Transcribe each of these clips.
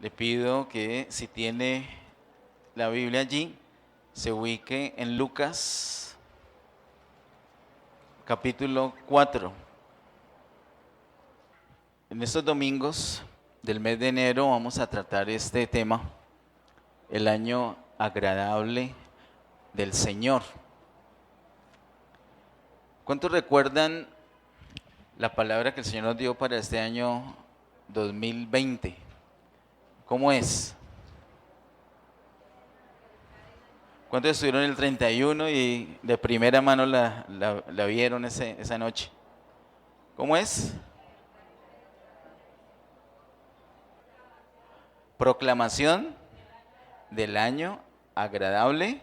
Le pido que si tiene la Biblia allí, se ubique en Lucas capítulo 4. En estos domingos del mes de enero vamos a tratar este tema, el año agradable del Señor. ¿Cuántos recuerdan la palabra que el Señor nos dio para este año 2020? ¿Cómo es? ¿Cuántos estuvieron el 31 y de primera mano la vieron esa noche? ¿Cómo es? Proclamación del año agradable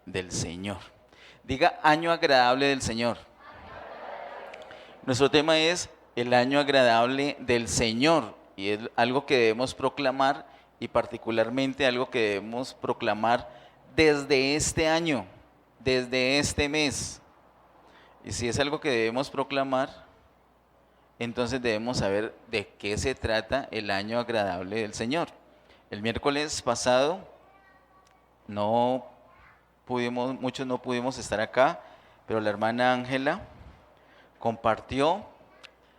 del Señor. Diga año agradable del Señor. Nuestro tema es el año agradable del Señor y es algo que debemos proclamar y particularmente algo que debemos proclamar desde este año, desde este mes. Y si es algo que debemos proclamar, entonces debemos saber de qué se trata el año agradable del Señor. El miércoles pasado muchos no pudimos estar acá, pero la hermana Ángela compartió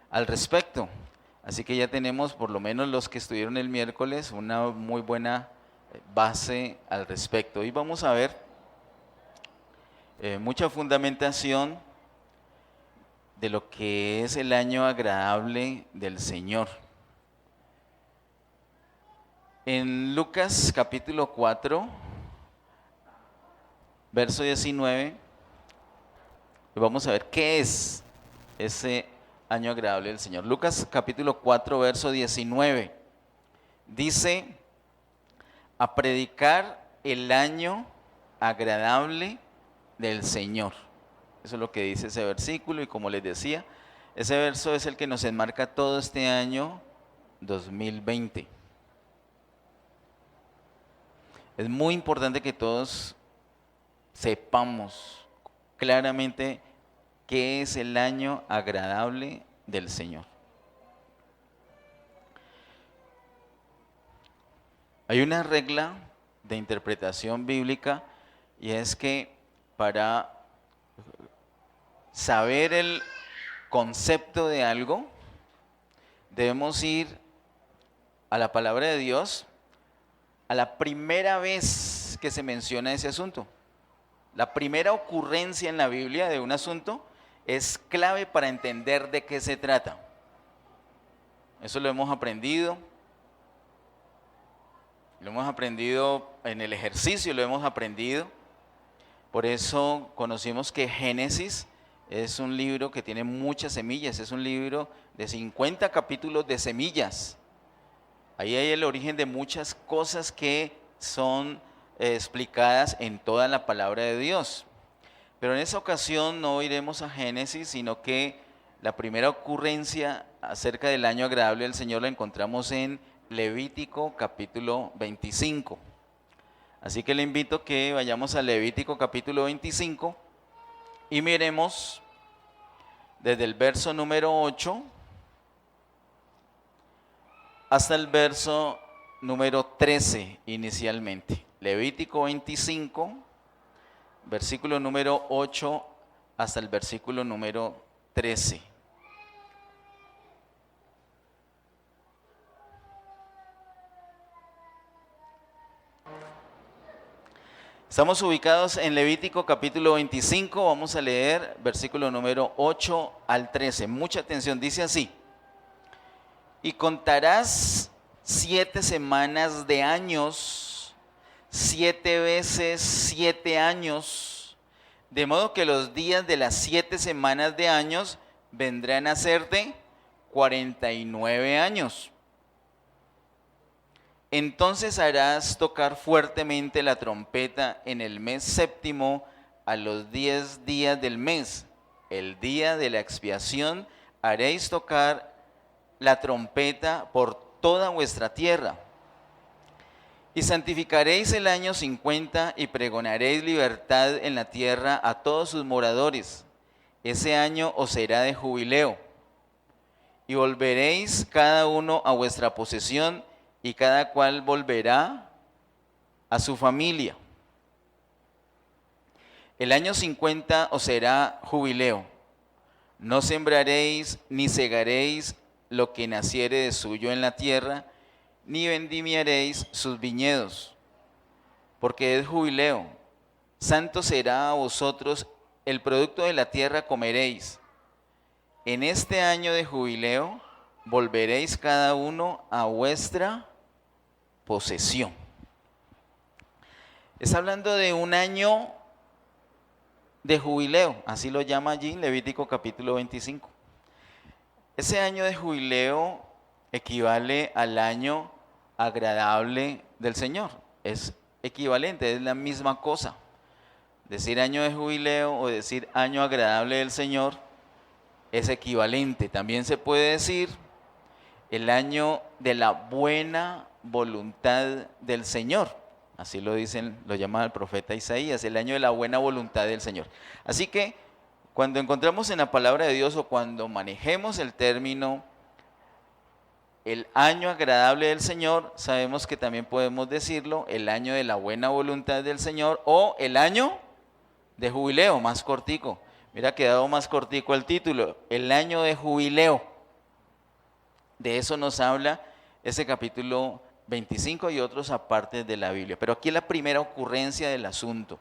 al respecto. Así que ya tenemos, por lo menos los que estuvieron el miércoles, una muy buena base al respecto. Hoy vamos a ver mucha fundamentación de lo que es el año agradable del Señor. En Lucas capítulo 4, verso 19, vamos a ver qué es ese año agradable del Señor. Lucas capítulo 4, verso 19, dice: a predicar el año agradable del Señor. Eso es lo que dice ese versículo y como les decía, ese verso es el que nos enmarca todo este año 2020. Es muy importante que todos sepamos claramente qué es el año agradable del Señor. Hay una regla de interpretación bíblica y es que para saber el concepto de algo, debemos ir a la palabra de Dios a la primera vez que se menciona ese asunto. La primera ocurrencia en la Biblia de un asunto es clave para entender de qué se trata. Eso lo hemos aprendido. Lo hemos aprendido en el ejercicio, lo hemos aprendido. Por eso conocimos que Génesis es un libro que tiene muchas semillas, es un libro de 50 capítulos de semillas. Ahí hay el origen de muchas cosas que son explicadas en toda la palabra de Dios. Pero en esa ocasión no iremos a Génesis, sino que la primera ocurrencia acerca del año agradable del Señor la encontramos en Levítico capítulo 25. Así que le invito a que vayamos a Levítico capítulo 25 y miremos desde el verso número 8 hasta el verso número 13 inicialmente. Levítico 25, versículo número 8 hasta el versículo número 13. Estamos ubicados en Levítico capítulo 25, vamos a leer versículo número 8 al 13. Mucha atención, dice así: y contarás 7 semanas de años, 7 veces 7 años, de modo que los días de las 7 semanas de años vendrán a ser de 49 años. Entonces harás tocar fuertemente la trompeta en el mes séptimo a los 10 días del mes. El día de la expiación haréis tocar la trompeta por toda vuestra tierra. Y santificaréis el año 50 y pregonaréis libertad en la tierra a todos sus moradores. Ese año os será de jubileo. Y volveréis cada uno a vuestra posesión y cada cual volverá a su familia. El año 50 os será jubileo. No sembraréis ni segaréis lo que naciere de suyo en la tierra, ni vendimiaréis sus viñedos, porque es jubileo. Santo será a vosotros, el producto de la tierra comeréis. En este año de jubileo volveréis cada uno a vuestra posesión. Está hablando de un año de jubileo, así lo llama allí Levítico capítulo 25. Ese año de jubileo equivale al año agradable del Señor. Es equivalente, es la misma cosa. Decir año de jubileo o decir año agradable del Señor es equivalente. También se puede decir el año de la buena voluntad del Señor. Así lo dicen, lo llama el profeta Isaías, el año de la buena voluntad del Señor. Así que cuando encontramos en la palabra de Dios o cuando manejemos el término el año agradable del Señor, sabemos que también podemos decirlo el año de la buena voluntad del Señor o el año de jubileo, más cortico. Mira, ha quedado más cortico el título, el año de jubileo. De eso nos habla ese capítulo 25 y otros apartes de la Biblia. Pero aquí es la primera ocurrencia del asunto.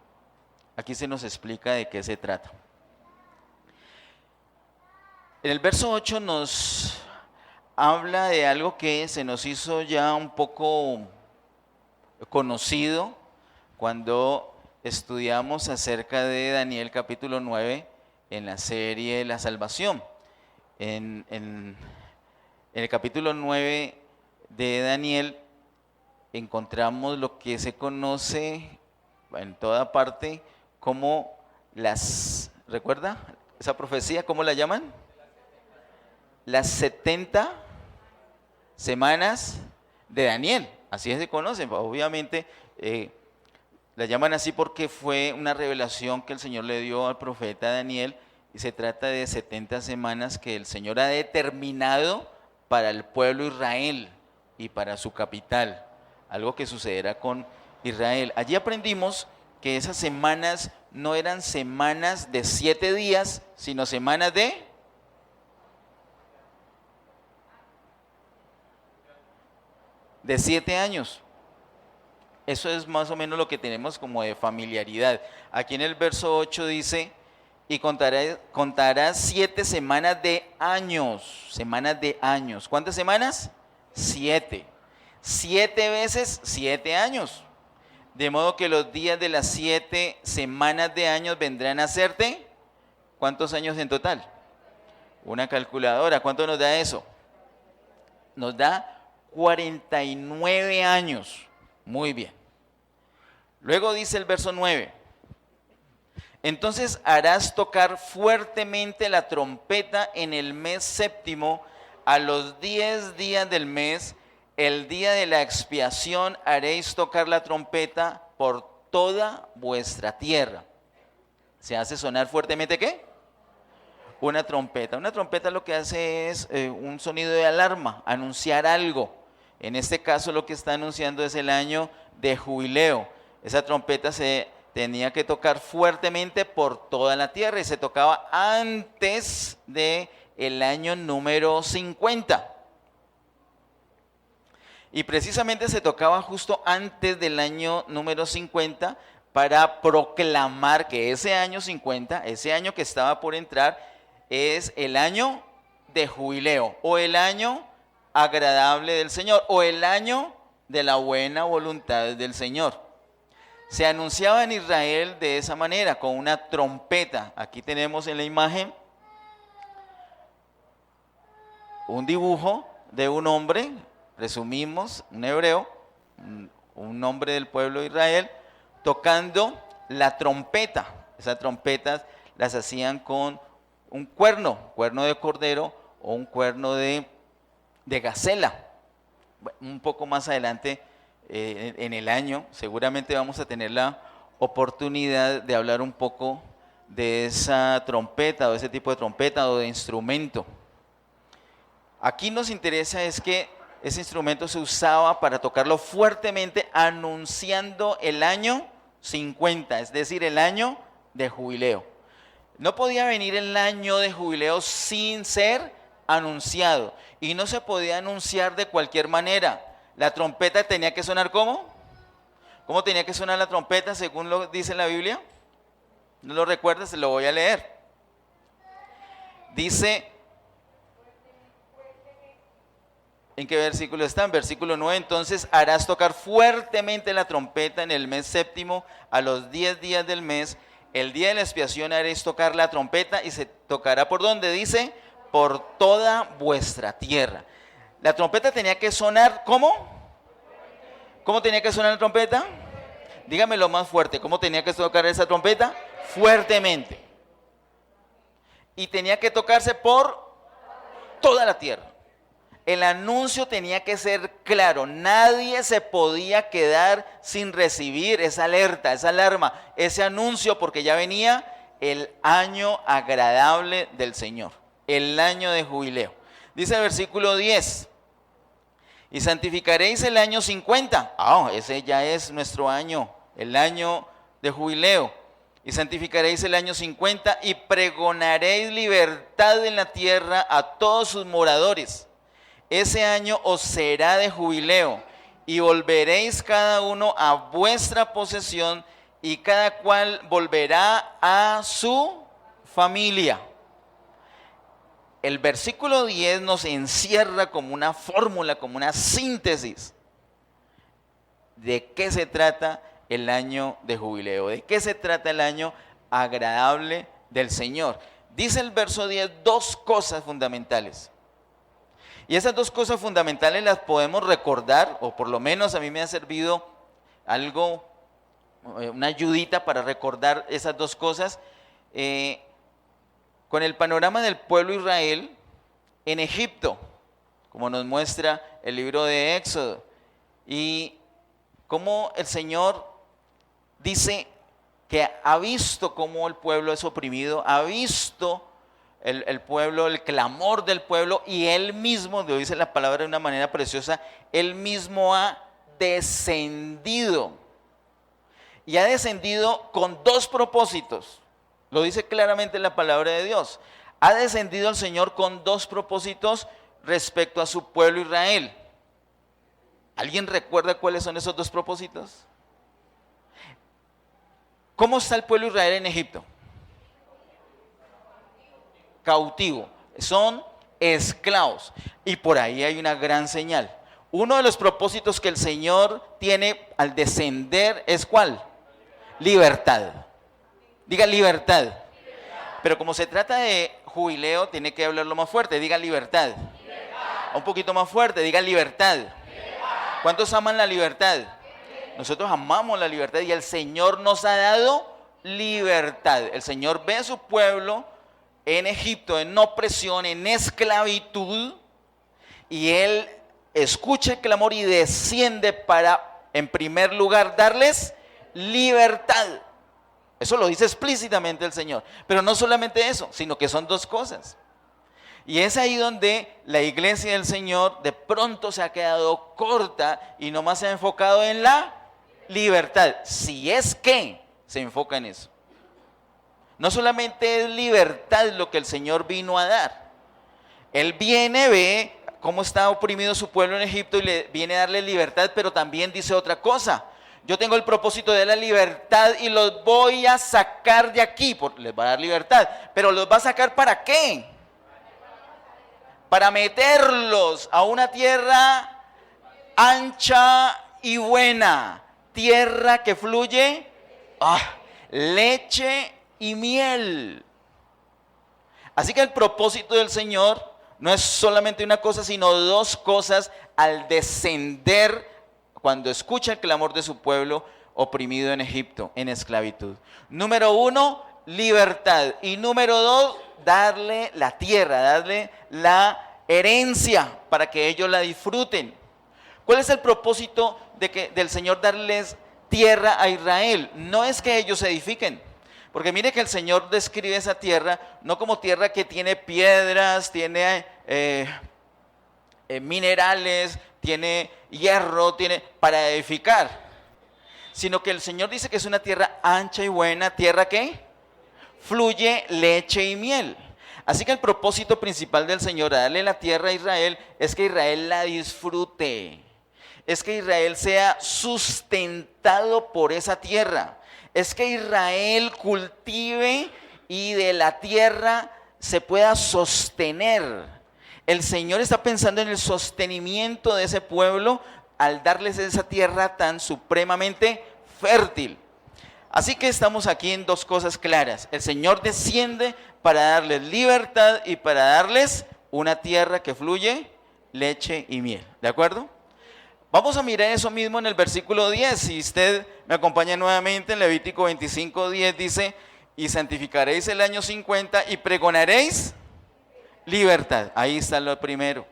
Aquí se nos explica de qué se trata. En el verso 8 nos habla de algo que se nos hizo ya un poco conocido cuando estudiamos acerca de Daniel capítulo 9 en la serie La Salvación. En el capítulo 9 de Daniel encontramos lo que se conoce en toda parte como ¿recuerda esa profecía? ¿Cómo la llaman? Las 70 semanas de Daniel, así se conocen. Obviamente la llaman así porque fue una revelación que el Señor le dio al profeta Daniel y se trata de 70 semanas que el Señor ha determinado para el pueblo Israel y para su capital, algo que sucederá con Israel. Allí aprendimos que esas semanas no eran semanas de 7 días, sino semanas de 7 años. Eso es más o menos lo que tenemos como de familiaridad. Aquí en el verso 8 dice, y contarás 7 semanas de años. Semanas de años. ¿Cuántas semanas? 7. 7 veces 7 años. De modo que los días de las 7 semanas de años vendrán a hacerte, ¿cuántos años en total? Una calculadora. ¿Cuánto nos da eso? Nos da 49 años. Muy bien. Luego dice el verso 9. Entonces harás tocar fuertemente la trompeta en el mes séptimo, a los 10 días del mes, el día de la expiación haréis tocar la trompeta por toda vuestra tierra. ¿Se hace sonar fuertemente qué? Una trompeta. Una trompeta lo que hace es un sonido de alarma, anunciar algo. En este caso lo que está anunciando es el año de jubileo. Esa trompeta se tenía que tocar fuertemente por toda la tierra y se tocaba antes del año número 50. Y precisamente se tocaba justo antes del año número 50 para proclamar que ese año 50, ese año que estaba por entrar, es el año de jubileo o el año agradable del Señor o el año de la buena voluntad del Señor. Se anunciaba en Israel de esa manera, con una trompeta. Aquí tenemos en la imagen un dibujo de un hombre, presumimos, un hebreo, un hombre del pueblo de Israel, tocando la trompeta. Esas trompetas las hacían con un cuerno de cordero o un cuerno de gacela. Un poco más adelante en el año seguramente vamos a tener la oportunidad de hablar un poco de esa trompeta o de ese tipo de trompeta o de instrumento. Aquí nos interesa es que ese instrumento se usaba para tocarlo fuertemente, anunciando el año 50, es decir, el año de jubileo. No podía venir el año de jubileo sin ser anunciado. Y no se podía anunciar de cualquier manera. La trompeta tenía que sonar ¿cómo? ¿Cómo tenía que sonar la trompeta según lo dice la Biblia? ¿No lo recuerdas? Se lo voy a leer. Dice, ¿en qué versículo está? En versículo 9, entonces harás tocar fuertemente la trompeta en el mes séptimo, a los 10 días del mes. El día de la expiación haréis tocar la trompeta y se tocará ¿por dónde? Dice, por toda vuestra tierra. La trompeta tenía que sonar, ¿cómo? ¿Cómo tenía que sonar la trompeta? Dígamelo más fuerte, ¿cómo tenía que tocar esa trompeta? Fuertemente. Y tenía que tocarse por toda la tierra. El anuncio tenía que ser claro, nadie se podía quedar sin recibir esa alerta, esa alarma, ese anuncio, porque ya venía el año agradable del Señor, el año de jubileo. Dice el versículo 10, y santificaréis el año 50, ese ya es nuestro año, el año de jubileo. Y santificaréis el año 50 y pregonaréis libertad en la tierra a todos sus moradores. Ese año os será de jubileo y volveréis cada uno a vuestra posesión y cada cual volverá a su familia. El versículo 10 nos encierra como una fórmula, como una síntesis de qué se trata el año de jubileo, de qué se trata el año agradable del Señor. Dice el verso 10 dos cosas fundamentales. Y esas dos cosas fundamentales las podemos recordar, o por lo menos a mí me ha servido algo, una ayudita para recordar esas dos cosas, con el panorama del pueblo de Israel en Egipto, como nos muestra el libro de Éxodo, y cómo el Señor dice que ha visto cómo el pueblo es oprimido, ha visto el pueblo, el clamor del pueblo, y él mismo, lo dice la palabra de una manera preciosa, él mismo ha descendido. Y ha descendido con dos propósitos. Lo dice claramente la palabra de Dios. Ha descendido el Señor con dos propósitos respecto a su pueblo Israel. ¿Alguien recuerda cuáles son esos dos propósitos? ¿Cómo está el pueblo Israel en Egipto? Cautivo, son esclavos. Y por ahí hay una gran señal. Uno de los propósitos que el Señor tiene al descender es ¿cuál? Libertad. Diga libertad. Pero como se trata de jubileo, tiene que hablarlo más fuerte. Diga libertad. Un poquito más fuerte, diga libertad. ¿Cuántos aman la libertad? Nosotros amamos la libertad y el Señor nos ha dado libertad. El Señor ve a su pueblo en Egipto, en opresión, en esclavitud, y Él escucha el clamor y desciende para, en primer lugar, darles libertad. Eso lo dice explícitamente el Señor. Pero no solamente eso, sino que son dos cosas. Y es ahí donde la iglesia del Señor de pronto se ha quedado corta y nomás se ha enfocado en la libertad. Si es que se enfoca en eso. No solamente es libertad lo que el Señor vino a dar. Él viene, ve cómo está oprimido su pueblo en Egipto y le viene a darle libertad, pero también dice otra cosa. Yo tengo el propósito de la libertad y los voy a sacar de aquí, les va a dar libertad, pero los va a sacar ¿para qué? Para meterlos a una tierra ancha y buena, tierra que fluye leche y miel. Así que el propósito del Señor no es solamente una cosa, sino dos cosas al descender cuando escucha el clamor de su pueblo oprimido en Egipto, en esclavitud. Número uno, libertad. Y número dos, darle la tierra, darle la herencia para que ellos la disfruten. ¿Cuál es el propósito del Señor darles tierra a Israel? No es que ellos se edifiquen. Porque mire que el Señor describe esa tierra no como tierra que tiene piedras, tiene minerales, tiene hierro, tiene para edificar, sino que el Señor dice que es una tierra ancha y buena, tierra que fluye leche y miel. Así que el propósito principal del Señor a darle la tierra a Israel es que Israel la disfrute, es que Israel sea sustentado por esa tierra, es que Israel cultive y de la tierra se pueda sostener. El Señor está pensando en el sostenimiento de ese pueblo al darles esa tierra tan supremamente fértil. Así que estamos aquí en dos cosas claras. El Señor desciende para darles libertad y para darles una tierra que fluye leche y miel. ¿De acuerdo? Vamos a mirar eso mismo en el versículo 10. Si usted me acompaña nuevamente en Levítico 25:10 dice: y santificaréis el año 50 y pregonaréis libertad. Ahí está lo primero.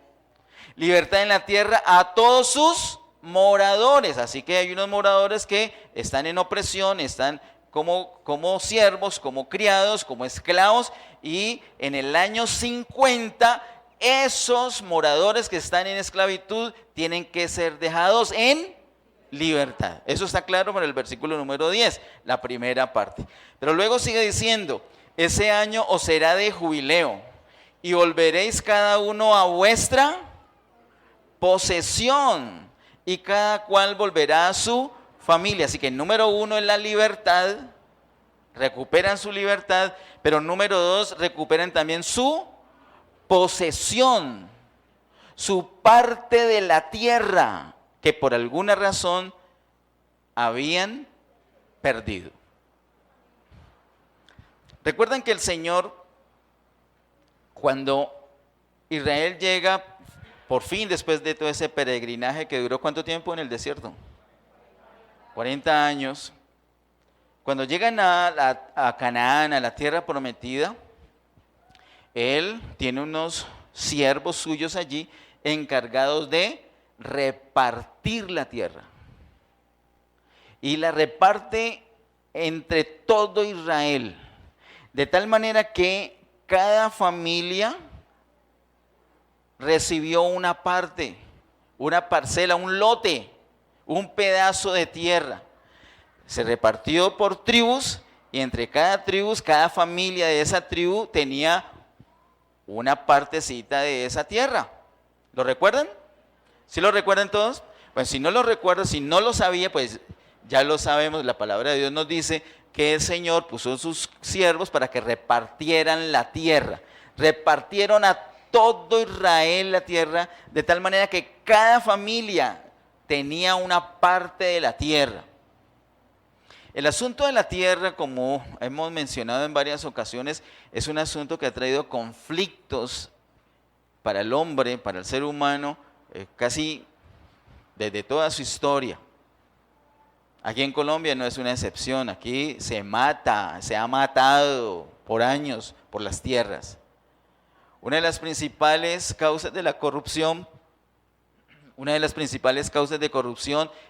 Libertad en la tierra a todos sus moradores. Así que hay unos moradores que están en opresión, están como siervos, como criados, como esclavos, y en el año 50 esos moradores que están en esclavitud tienen que ser dejados en libertad. Eso está claro en el versículo número 10, la primera parte. Pero luego sigue diciendo: ese año os será de jubileo y volveréis cada uno a vuestra posesión y cada cual volverá a su familia. Así que número 1 es la libertad, recuperan su libertad, pero número 2, recuperan también su posesión, su parte de la tierra que por alguna razón habían perdido. Recuerdan que el Señor, cuando Israel llega por fin después de todo ese peregrinaje que duró ¿cuánto tiempo en el desierto? 40 años. Cuando llegan a Canaán, a la tierra prometida, Él tiene unos siervos suyos allí encargados de repartir la tierra. Y la reparte entre todo Israel, de tal manera que cada familia recibió una parte, una parcela, un lote, un pedazo de tierra. Se repartió por tribus y entre cada tribu, cada familia de esa tribu tenía una partecita de esa tierra. ¿Lo recuerdan? ¿Sí lo recuerdan todos? Pues si no lo recuerdan, si no lo sabía, pues ya lo sabemos. La palabra de Dios nos dice que el Señor puso sus siervos para que repartieran la tierra. Repartieron a todo Israel la tierra, de tal manera que cada familia tenía una parte de la tierra. El asunto de la tierra, como hemos mencionado en varias ocasiones, es un asunto que ha traído conflictos para el hombre, para el ser humano, casi desde toda su historia. Aquí en Colombia no es una excepción, aquí se ha matado por años por las tierras. Una de las principales causas de la corrupción,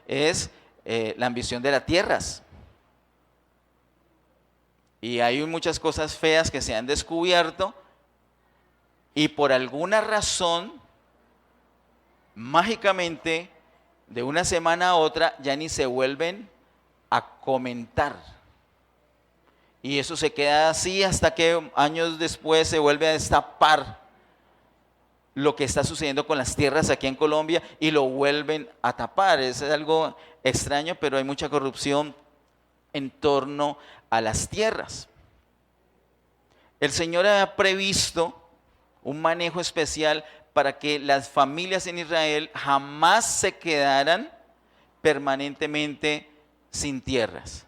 es la ambición de las tierras. Y hay muchas cosas feas que se han descubierto y por alguna razón, mágicamente, de una semana a otra ya ni se vuelven a comentar. Y eso se queda así hasta que años después se vuelve a destapar lo que está sucediendo con las tierras aquí en Colombia y lo vuelven a tapar. Eso es algo extraño, pero hay mucha corrupción en torno a las tierras. El Señor ha previsto un manejo especial para que las familias en Israel jamás se quedaran permanentemente sin tierras.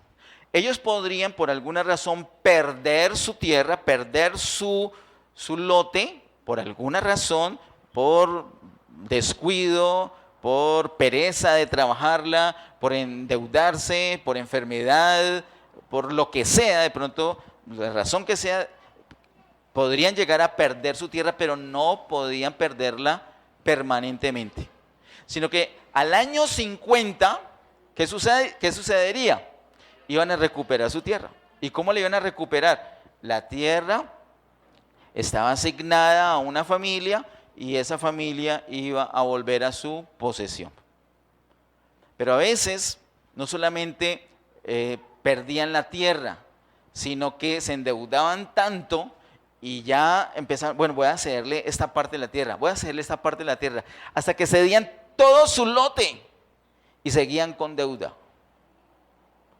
Ellos podrían por alguna razón perder su tierra, perder su lote, por alguna razón, por descuido, por pereza de trabajarla, por endeudarse, por enfermedad, por lo que sea, de pronto, la razón que sea, podrían llegar a perder su tierra, pero no podían perderla permanentemente. Sino que al año 50, ¿qué sucedería? Iban a recuperar su tierra. ¿Y cómo le iban a recuperar? La tierra estaba asignada a una familia y esa familia iba a volver a su posesión. Pero a veces no solamente perdían la tierra, sino que se endeudaban tanto y ya empezaban, bueno, voy a cederle esta parte de la tierra, voy a cederle esta parte de la tierra, hasta que cedían todo su lote y seguían con deuda.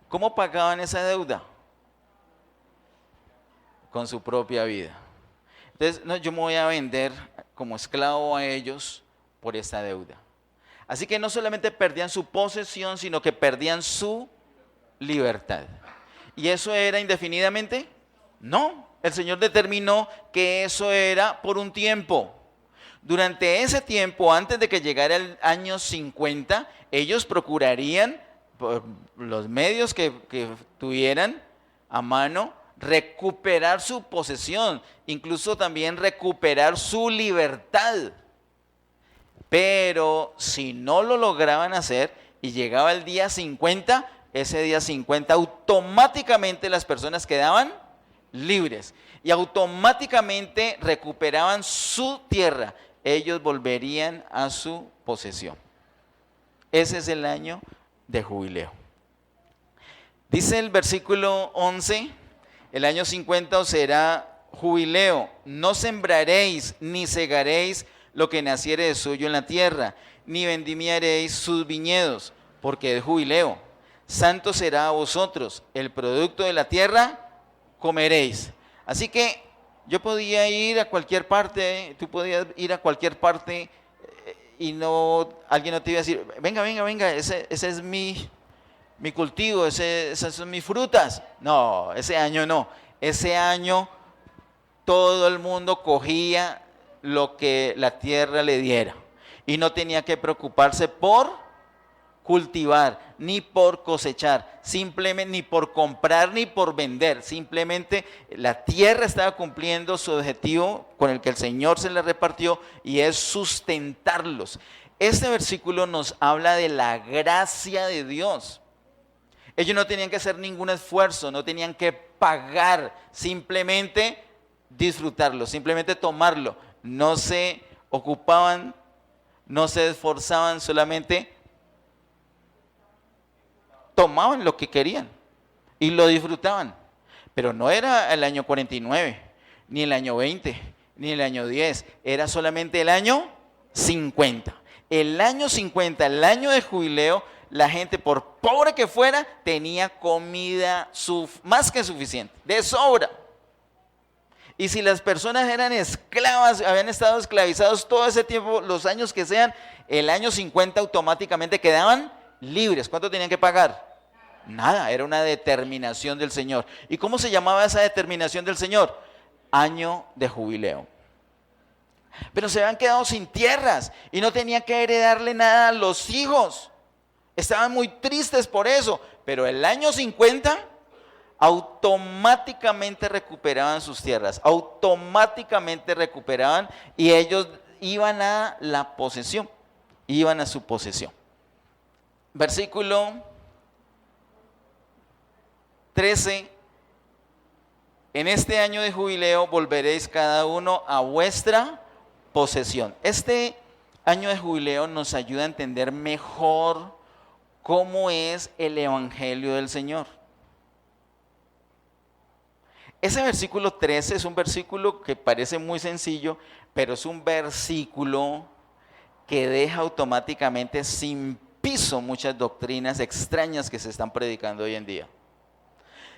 ¿Cómo pagaban esa deuda? Con su propia vida. Entonces, no, yo me voy a vender como esclavo a ellos por esta deuda. Así que no solamente perdían su posesión, sino que perdían su libertad. ¿Y eso era indefinidamente? No, el Señor determinó que eso era por un tiempo. Durante ese tiempo, antes de que llegara el año 50, ellos procurarían, por los medios que tuvieran a mano, recuperar su posesión, incluso también recuperar su libertad. Pero si no lo lograban hacer y llegaba el día 50, ese día 50 automáticamente las personas quedaban libres y automáticamente recuperaban su tierra. Ellos volverían a su posesión. Ese es el año de jubileo. Dice el versículo 11, el año 50 os será jubileo, no sembraréis ni segaréis lo que naciere de suyo en la tierra, ni vendimiaréis sus viñedos, porque es jubileo. Santo será a vosotros, el producto de la tierra comeréis. Así que yo podía ir a cualquier parte, tú podías ir a cualquier parte y no, alguien no te iba a decir, venga, ese es mi cultivo, esas son mis frutas. No, ese año no. Ese año todo el mundo cogía lo que la tierra le diera y no tenía que preocuparse por cultivar, ni por cosechar, simplemente ni por comprar ni por vender, simplemente la tierra estaba cumpliendo su objetivo con el que el Señor se le repartió, y es sustentarlos. Este versículo nos habla de la gracia de Dios. Ellos no tenían que hacer ningún esfuerzo, no tenían que pagar, simplemente disfrutarlo, simplemente tomarlo. No se ocupaban, no se esforzaban, solamente tomaban lo que querían y lo disfrutaban. Pero no era el año 49, ni el año 20, ni el año 10, era solamente el año 50. El año 50, el año de jubileo, la gente, por pobre que fuera, tenía comida más que suficiente, de sobra. Y si las personas eran esclavas, habían estado esclavizados todo ese tiempo, los años que sean, el año 50 automáticamente quedaban libres. ¿Cuánto tenían que pagar? Nada, era una determinación del Señor. ¿Y cómo se llamaba esa determinación del Señor? Año de jubileo. Pero se habían quedado sin tierras y no tenían que heredarle nada a los hijos. Estaban muy tristes por eso, pero el año 50 automáticamente recuperaban sus tierras, automáticamente recuperaban, y ellos iban a la posesión, iban a su posesión. Versículo 13. En este año de jubileo volveréis cada uno a vuestra posesión. Este año de jubileo nos ayuda a entender mejor cómo es el evangelio del Señor. Ese versículo 13 es un versículo que parece muy sencillo, pero es un versículo que deja automáticamente sin piso muchas doctrinas extrañas que se están predicando hoy en día.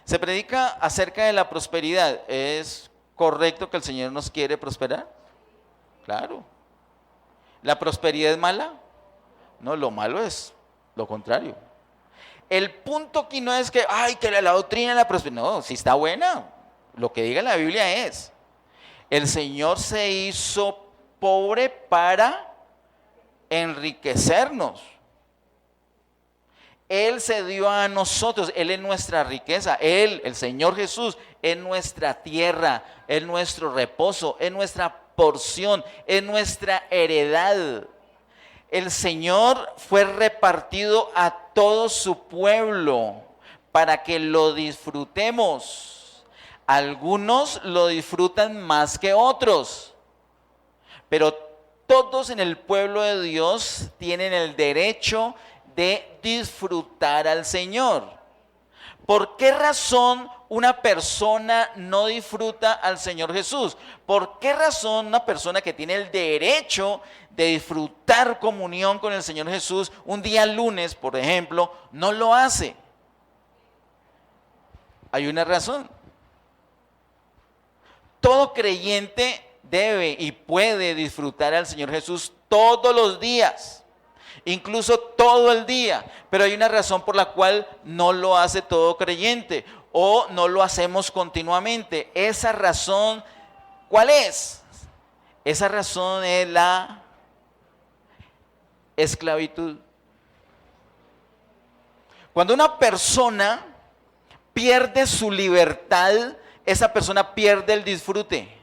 Se predica acerca de la prosperidad. ¿Es correcto que el Señor nos quiere prosperar? Claro. ¿La prosperidad es mala? No, lo malo es lo contrario. El punto aquí no es que la doctrina de la prosperidad, no, si está buena, lo que diga la Biblia es, el Señor se hizo pobre para enriquecernos. Él se dio a nosotros, Él es nuestra riqueza, Él, el Señor Jesús, es nuestra tierra, es nuestro reposo, es nuestra porción, es nuestra heredad. El Señor fue repartido a todo su pueblo para que lo disfrutemos. Algunos lo disfrutan más que otros, pero todos en el pueblo de Dios tienen el derecho de disfrutar al Señor. ¿Por qué razón una persona no disfruta al Señor Jesús? ¿Por qué razón una persona que tiene el derecho de disfrutar comunión con el Señor Jesús un día lunes, por ejemplo, no lo hace? Hay una razón. Todo creyente debe y puede disfrutar al Señor Jesús todos los días, incluso todo el día, pero hay una razón por la cual no lo hace todo creyente o no lo hacemos continuamente. Esa razón, ¿cuál es? Esa razón es la esclavitud. Cuando una persona pierde su libertad, esa persona pierde el disfrute.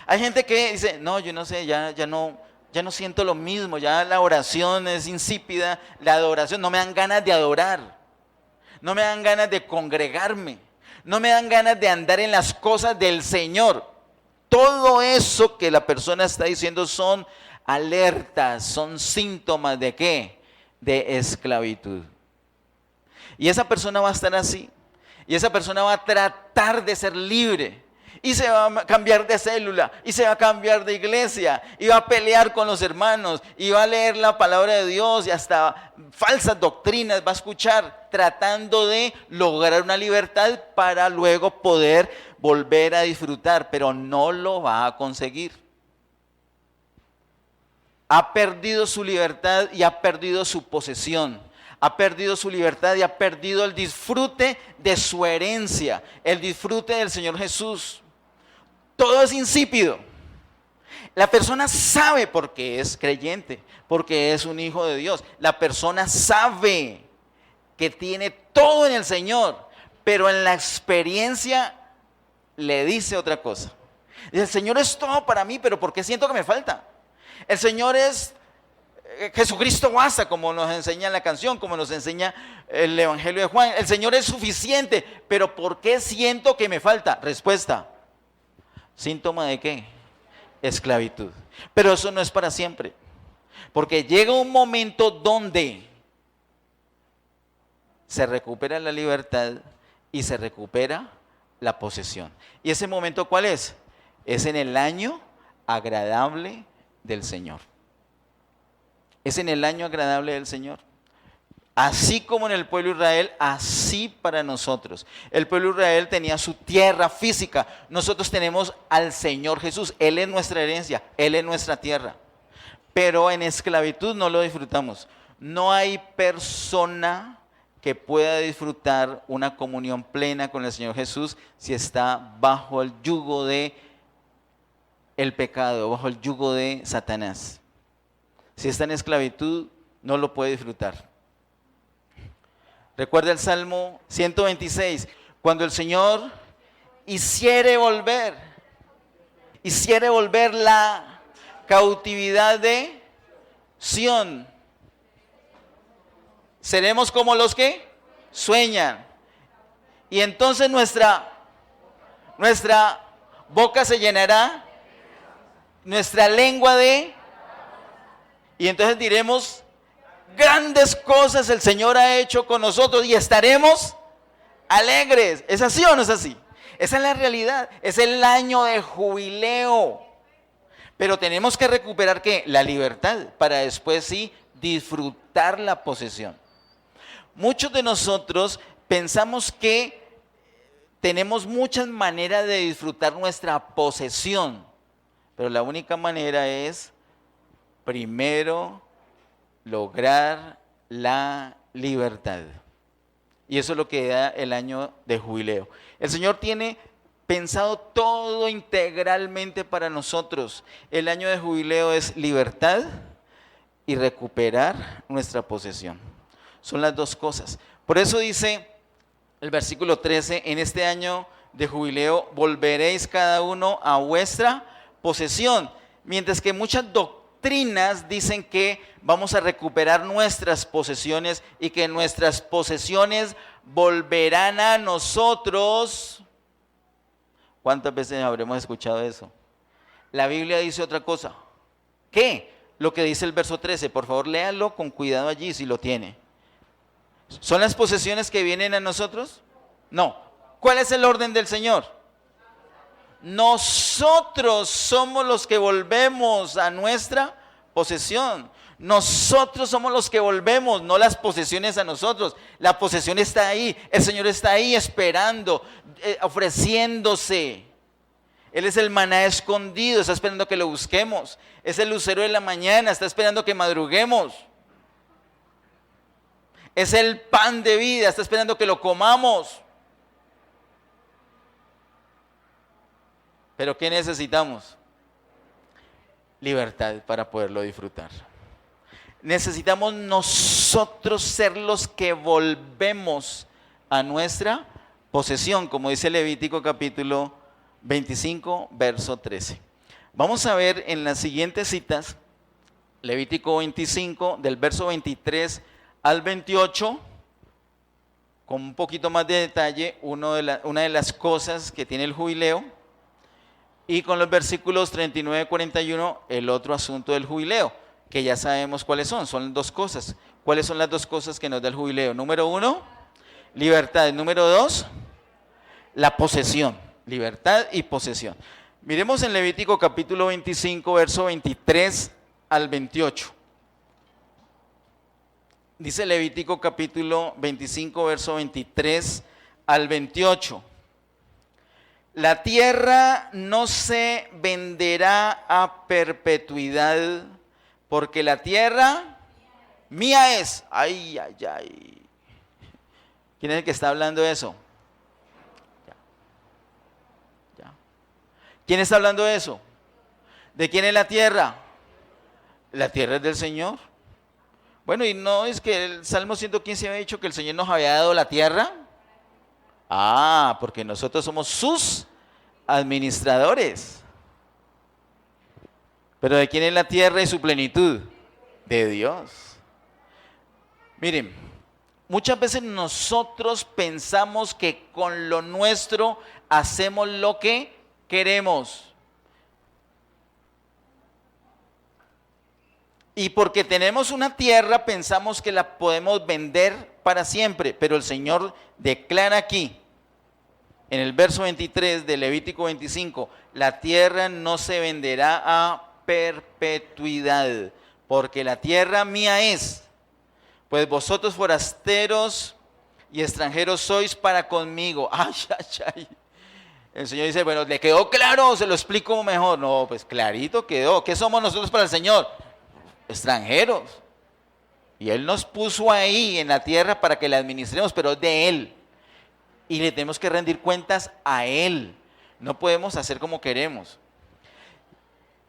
Hay gente que dice, no, yo no sé, ya no siento lo mismo, ya la oración es insípida, la adoración, no me dan ganas de adorar, no me dan ganas de congregarme, no me dan ganas de andar en las cosas del Señor. Todo eso que la persona está diciendo son alertas, son síntomas ¿de qué? De esclavitud. Y esa persona va a estar así, y esa persona va a tratar de ser libre. Y se va a cambiar de célula, y se va a cambiar de iglesia, y va a pelear con los hermanos, y va a leer la palabra de Dios, y hasta falsas doctrinas va a escuchar, tratando de lograr una libertad para luego poder volver a disfrutar, pero no lo va a conseguir. Ha perdido su libertad y ha perdido su posesión. Ha perdido su libertad y ha perdido el disfrute de su herencia, el disfrute del Señor Jesús. Todo es insípido. La persona sabe porque es creyente, porque es un hijo de Dios. La persona sabe que tiene todo en el Señor, pero en la experiencia le dice otra cosa. Dice, el Señor es todo para mí, pero ¿por qué siento que me falta? El Señor es Jesucristo basta, como nos enseña la canción, como nos enseña el Evangelio de Juan. El Señor es suficiente, pero ¿por qué siento que me falta? Respuesta. ¿Síntoma de qué? Esclavitud. Pero eso no es para siempre. Porque llega un momento donde se recupera la libertad y se recupera la posesión. ¿Y ese momento cuál es? Es en el año agradable del Señor. Es en el año agradable del Señor. Así como en el pueblo de Israel, así para nosotros. El pueblo de Israel tenía su tierra física. Nosotros tenemos al Señor Jesús. Él es nuestra herencia, Él es nuestra tierra. Pero en esclavitud no lo disfrutamos. No hay persona que pueda disfrutar una comunión plena con el Señor Jesús si está bajo el yugo de el pecado, bajo el yugo de Satanás. Si está en esclavitud, no lo puede disfrutar. Recuerda el Salmo 126, cuando el Señor hiciere volver la cautividad de Sión, seremos como los que sueñan. Y entonces nuestra boca se llenará, nuestra lengua y entonces diremos, grandes cosas el Señor ha hecho con nosotros y estaremos alegres. ¿Es así o no es así? Esa es la realidad. Es el año de jubileo. Pero tenemos que recuperar ¿qué? La libertad para después sí disfrutar la posesión. Muchos de nosotros pensamos que tenemos muchas maneras de disfrutar nuestra posesión, pero la única manera es primero lograr la libertad. Y eso es lo que da el año de jubileo. El Señor tiene pensado todo integralmente para nosotros. El año de jubileo es libertad y recuperar nuestra posesión. Son las dos cosas. Por eso dice el versículo 13, en este año de jubileo volveréis cada uno a vuestra posesión. Mientras que muchas doctrinas dicen que vamos a recuperar nuestras posesiones y que nuestras posesiones volverán a nosotros. ¿Cuántas veces habremos escuchado eso? La Biblia dice otra cosa, ¿Qué? Lo que dice el verso 13. Por favor, léalo con cuidado allí si lo tiene. ¿Son las posesiones que vienen a nosotros? No. ¿Cuál es el orden del Señor? Nosotros somos los que volvemos a nuestra posesión. Nosotros somos los que volvemos, no las posesiones a nosotros. La posesión está ahí, el Señor está ahí esperando, ofreciéndose. Él es el maná escondido, está esperando que lo busquemos. Es el lucero de la mañana, está esperando que madruguemos. Es el pan de vida, está esperando que lo comamos. Pero ¿qué necesitamos? Libertad para poderlo disfrutar. Necesitamos nosotros ser los que volvemos a nuestra posesión, como dice Levítico capítulo 25, verso 13. Vamos a ver en las siguientes citas, Levítico 25, del verso 23 al 28, con un poquito más de detalle, una de las cosas que tiene el jubileo, y con los versículos 39 y 41, el otro asunto del jubileo, que ya sabemos cuáles son dos cosas. ¿Cuáles son las dos cosas que nos da el jubileo? Número 1, libertad. Número 2, la posesión. Libertad y posesión. Miremos en Levítico capítulo 25, verso 23 al 28. Dice Levítico capítulo 25, verso 23 al 28. La tierra no se venderá a perpetuidad, porque la tierra mía es. Ay, ay, ay. ¿Quién es el que está hablando de eso? Ya. ¿Quién está hablando de eso? ¿De quién es la tierra? La tierra es del Señor. Bueno, y no es que el Salmo 115 había dicho que el Señor nos había dado la tierra. Ah, porque nosotros somos sus administradores. Pero ¿de quién es la tierra y su plenitud? De Dios. Miren, muchas veces nosotros pensamos que con lo nuestro hacemos lo que queremos. Y porque tenemos una tierra pensamos que la podemos vender para siempre. Pero el Señor declara aquí, en el verso 23 de Levítico 25, la tierra no se venderá a perpetuidad, porque la tierra mía es, pues vosotros forasteros y extranjeros sois para conmigo. Ay, ay, ay. El Señor dice, bueno, ¿le quedó claro? ¿Se lo explico mejor? No, pues clarito quedó. ¿Qué somos nosotros para el Señor? Extranjeros. Y Él nos puso ahí en la tierra para que la administremos, pero es de Él. Y le tenemos que rendir cuentas a Él. No podemos hacer como queremos.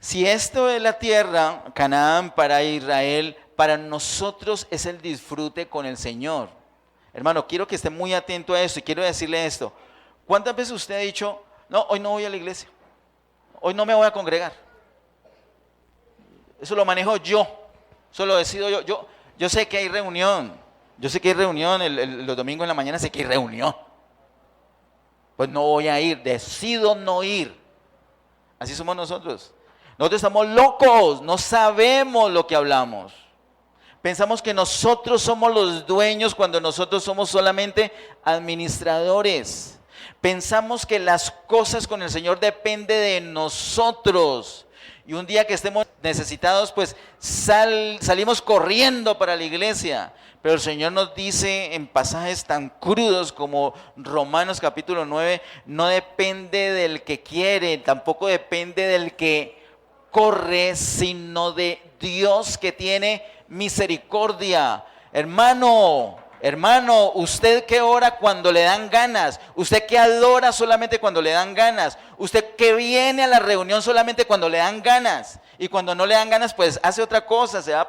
Si esto es la tierra, Canaán para Israel, para nosotros es el disfrute con el Señor. Hermano, quiero que esté muy atento a esto y quiero decirle esto. ¿Cuántas veces usted ha dicho, no, hoy no voy a la iglesia, hoy no me voy a congregar? Eso lo manejo yo, eso lo decido yo. Yo sé que hay reunión, los domingos en la mañana sé que hay reunión. Pues no voy a ir, decido no ir. Así somos nosotros. Nosotros estamos locos, no sabemos lo que hablamos. Pensamos que nosotros somos los dueños cuando nosotros somos solamente administradores. Pensamos que las cosas con el Señor dependen de nosotros. Y un día que estemos necesitados, pues salimos corriendo para la iglesia. Pero el Señor nos dice en pasajes tan crudos como Romanos capítulo 9, no depende del que quiere, tampoco depende del que corre, sino de Dios que tiene misericordia. Hermano, usted que ora cuando le dan ganas, usted que adora solamente cuando le dan ganas, usted que viene a la reunión solamente cuando le dan ganas, y cuando no le dan ganas pues hace otra cosa, se va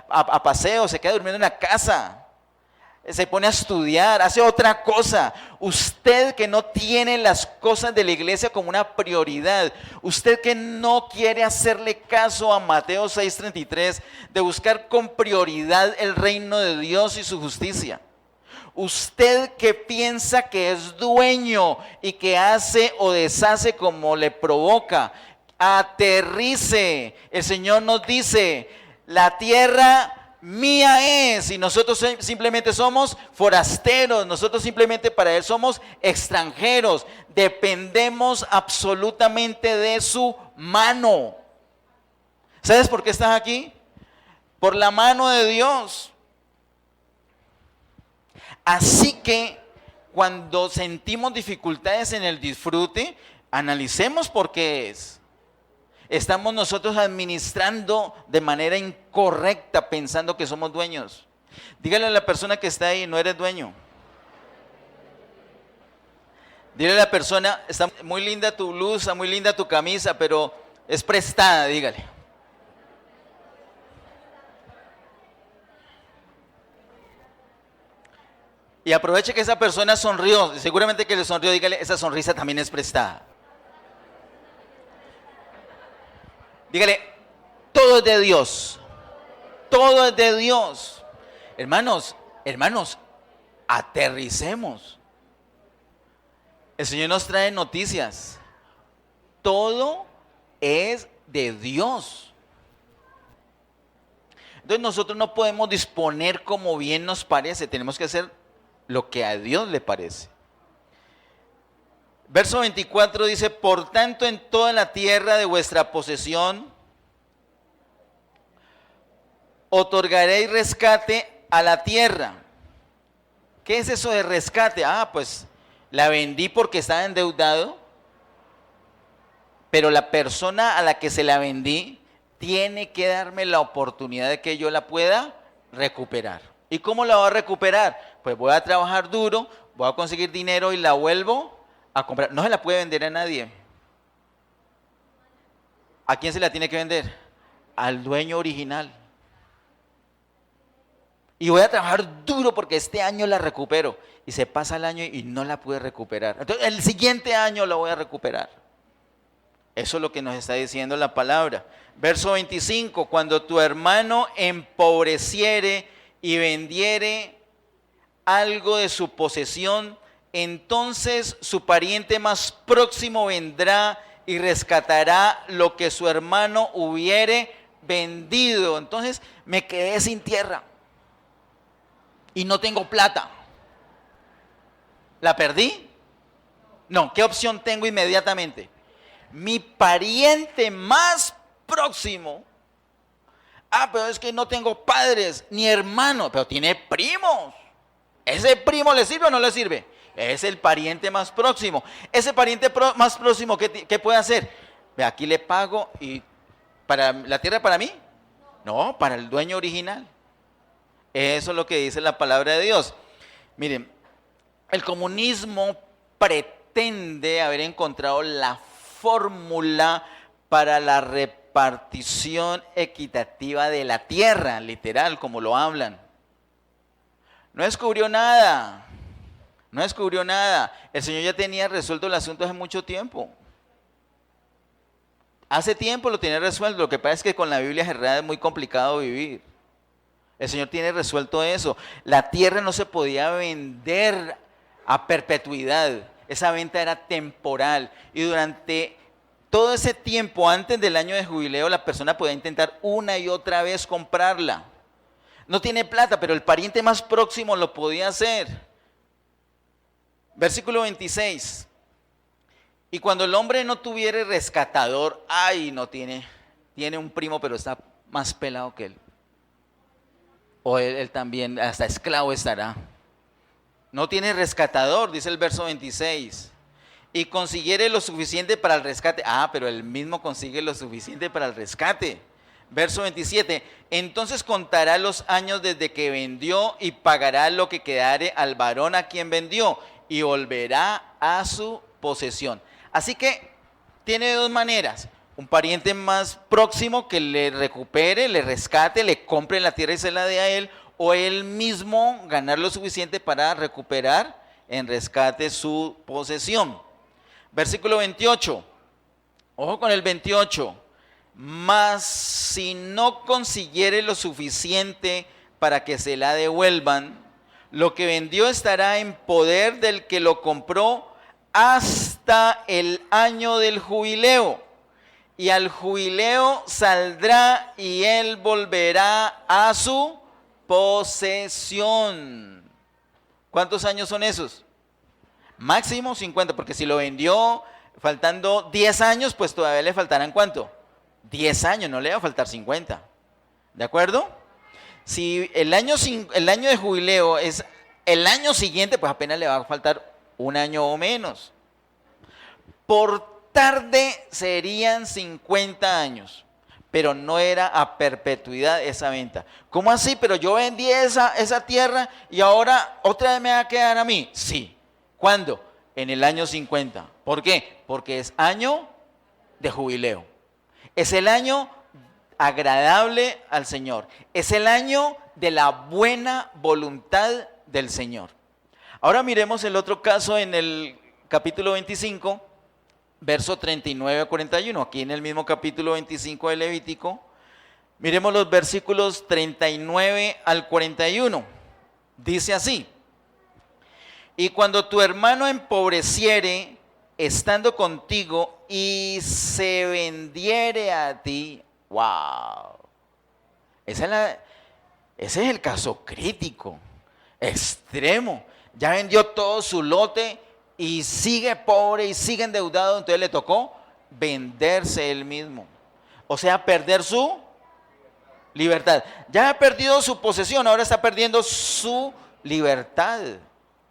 a paseo, se queda durmiendo en la casa, se pone a estudiar, hace otra cosa. Usted que no tiene las cosas de la iglesia como una prioridad, usted que no quiere hacerle caso a Mateo 6:33 de buscar con prioridad el reino de Dios y su justicia. Usted que piensa que es dueño y que hace o deshace como le provoca. Aterrice. El Señor nos dice, la tierra mía es, y nosotros simplemente somos forasteros, nosotros simplemente para Él somos extranjeros, dependemos absolutamente de su mano. ¿Sabes por qué estás aquí? Por la mano de Dios. Así que cuando sentimos dificultades en el disfrute, analicemos por qué es. Estamos nosotros administrando de manera incorrecta pensando que somos dueños. Dígale a la persona que está ahí, no eres dueño. Dígale a la persona, está muy linda tu blusa, muy linda tu camisa, pero es prestada, dígale. Y aproveche que esa persona sonrió, seguramente que le sonrió, dígale, esa sonrisa también es prestada. Dígale, todo es de Dios. Todo es de Dios. Hermanos, aterricemos. El Señor nos trae noticias. Todo es de Dios. Entonces nosotros no podemos disponer como bien nos parece. Tenemos que hacer lo que a Dios le parece. Verso 24 dice, por tanto en toda la tierra de vuestra posesión otorgaréis rescate a la tierra. ¿Qué es eso de rescate? Pues la vendí porque estaba endeudado, pero la persona a la que se la vendí tiene que darme la oportunidad de que yo la pueda recuperar. ¿Y cómo la voy a recuperar? Pues voy a trabajar duro, voy a conseguir dinero y la vuelvo a comprar. No se la puede vender a nadie. ¿A quién se la tiene que vender? Al dueño original. Y voy a trabajar duro porque este año la recupero. Y se pasa el año y no la pude recuperar. Entonces el siguiente año la voy a recuperar. Eso es lo que nos está diciendo la palabra. Verso 25, cuando tu hermano empobreciere y vendiere algo de su posesión, entonces su pariente más próximo vendrá y rescatará lo que su hermano hubiere vendido. Entonces me quedé sin tierra y no tengo plata. ¿La perdí? No, ¿qué opción tengo inmediatamente? Mi pariente más próximo. Pero es que no tengo padres ni hermanos, pero tiene primos. ¿Ese primo le sirve o no le sirve? Es el pariente más próximo. Ese pariente más próximo, ¿qué puede hacer? Aquí le pago y ¿para la tierra para mí? No, para el dueño original. Eso es lo que dice la palabra de Dios. Miren, el comunismo pretende haber encontrado la fórmula para la repartición equitativa de la tierra, literal, como lo hablan. No descubrió nada. No descubrió nada. El Señor ya tenía resuelto el asunto hace mucho tiempo. Hace tiempo lo tenía resuelto. Lo que pasa es que con la Biblia cerrada es muy complicado vivir. El Señor tiene resuelto eso. La tierra no se podía vender a perpetuidad. Esa venta era temporal. Y durante todo ese tiempo, antes del año de jubileo, la persona podía intentar una y otra vez comprarla. No tiene plata, pero el pariente más próximo lo podía hacer. Versículo 26. Y cuando el hombre no tuviere rescatador, no tiene un primo, pero está más pelado que él. O él también, hasta esclavo estará. No tiene rescatador, dice el verso 26. Y consiguiere lo suficiente para el rescate. Pero él mismo consigue lo suficiente para el rescate. Verso 27. Entonces contará los años desde que vendió y pagará lo que quedare al varón a quien vendió y volverá a su posesión. Así que tiene dos maneras. Un pariente más próximo que le recupere, le rescate, le compre la tierra y se la dé a él, o él mismo ganar lo suficiente para recuperar en rescate su posesión. Versículo 28. Ojo con el 28. Mas si no consiguiere lo suficiente para que se la devuelvan, lo que vendió estará en poder del que lo compró hasta el año del jubileo. y al jubileo saldrá y él volverá a su posesión. ¿Cuántos años son esos? Máximo 50, porque si lo vendió faltando 10 años, pues todavía le faltarán ¿cuánto? 10 años, no le va a faltar 50. ¿De acuerdo? Si el año de jubileo es el año siguiente, pues apenas le va a faltar un año o menos. Por tarde serían 50 años, pero no era a perpetuidad esa venta. ¿Cómo así? Pero yo vendí esa tierra y ahora otra vez me va a quedar a mí. Sí. ¿Cuándo? En el año 50. ¿Por qué? Porque es año de jubileo. Es el año agradable al Señor. Es el año de la buena voluntad del Señor. Ahora miremos el otro caso en el capítulo 25, verso 39 a 41. Aquí en el mismo capítulo 25 de Levítico. Miremos los versículos 39 al 41. Dice así: y cuando tu hermano empobreciere, estando contigo, y se vendiere a ti, wow. Ese es el caso crítico, extremo. Ya vendió todo su lote y sigue pobre y sigue endeudado, entonces le tocó venderse él mismo. O sea, perder su libertad. Ya ha perdido su posesión, ahora está perdiendo su libertad.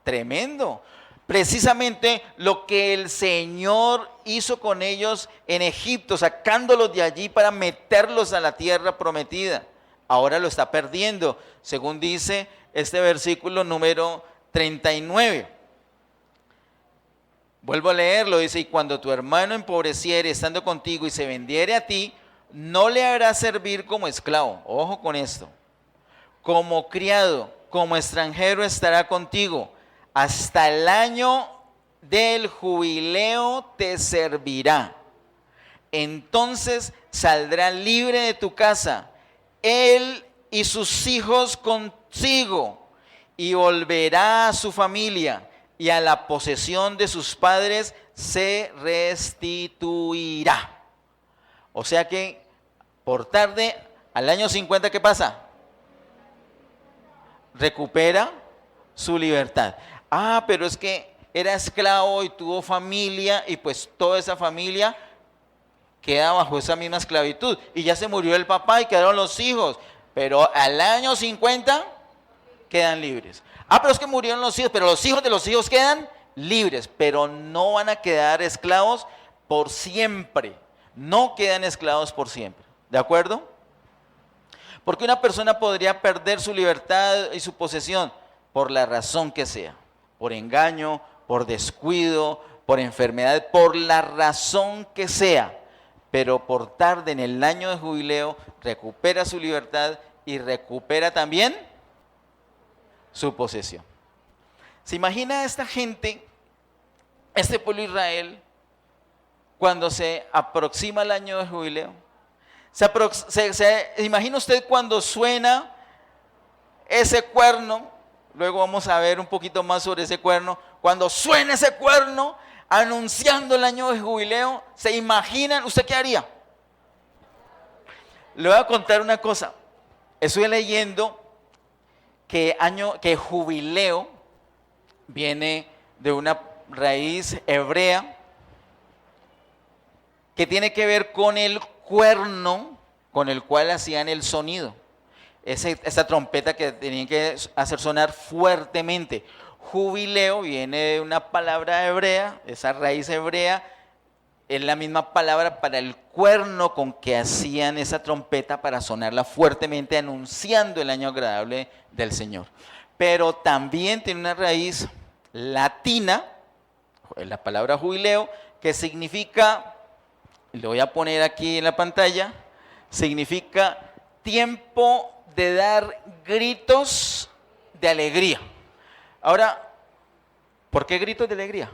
Tremendo. Precisamente lo que el Señor hizo con ellos en Egipto, sacándolos de allí para meterlos a la tierra prometida. Ahora lo está perdiendo, según dice este versículo número 39. Vuelvo a leerlo, dice: y cuando tu hermano empobreciere estando contigo y se vendiere a ti, no le harás servir como esclavo. Ojo con esto. Como criado, como extranjero estará contigo. Hasta el año del jubileo te servirá. Entonces saldrá libre de tu casa, él y sus hijos consigo, y volverá a su familia, y a la posesión de sus padres se restituirá. O sea que por tarde, al año 50, ¿qué pasa? Recupera su libertad. Ah, pero es que era esclavo y tuvo familia, y pues toda esa familia queda bajo esa misma esclavitud. Y ya se murió el papá y quedaron los hijos. Pero al año 50 quedan libres. Ah, pero es que murieron los hijos, pero los hijos de los hijos quedan libres, pero no van a quedar esclavos por siempre. No quedan esclavos por siempre. ¿De acuerdo? Porque una persona podría perder su libertad y su posesión por la razón que sea. Por engaño, por descuido, por enfermedad, por la razón que sea. Pero por tarde, en el año de jubileo, recupera su libertad y recupera también su posesión. ¿Se imagina esta gente, este pueblo de Israel, cuando se aproxima el año de jubileo? ¿Se imagina usted cuando suena ese cuerno? Luego vamos a ver un poquito más sobre ese cuerno. Cuando suena ese cuerno anunciando el año de jubileo, ¿se imaginan? ¿Usted qué haría? Le voy a contar una cosa. Estoy leyendo que jubileo viene de una raíz hebrea que tiene que ver con el cuerno con el cual hacían el sonido. Esa trompeta que tenían que hacer sonar fuertemente. Jubileo viene de una palabra hebrea, esa raíz hebrea, es la misma palabra para el cuerno con que hacían esa trompeta para sonarla fuertemente, anunciando el año agradable del Señor. Pero también tiene una raíz latina, la palabra jubileo, que significa, lo voy a poner aquí en la pantalla, significa tiempo de dar gritos de alegría. Ahora, ¿por qué gritos de alegría?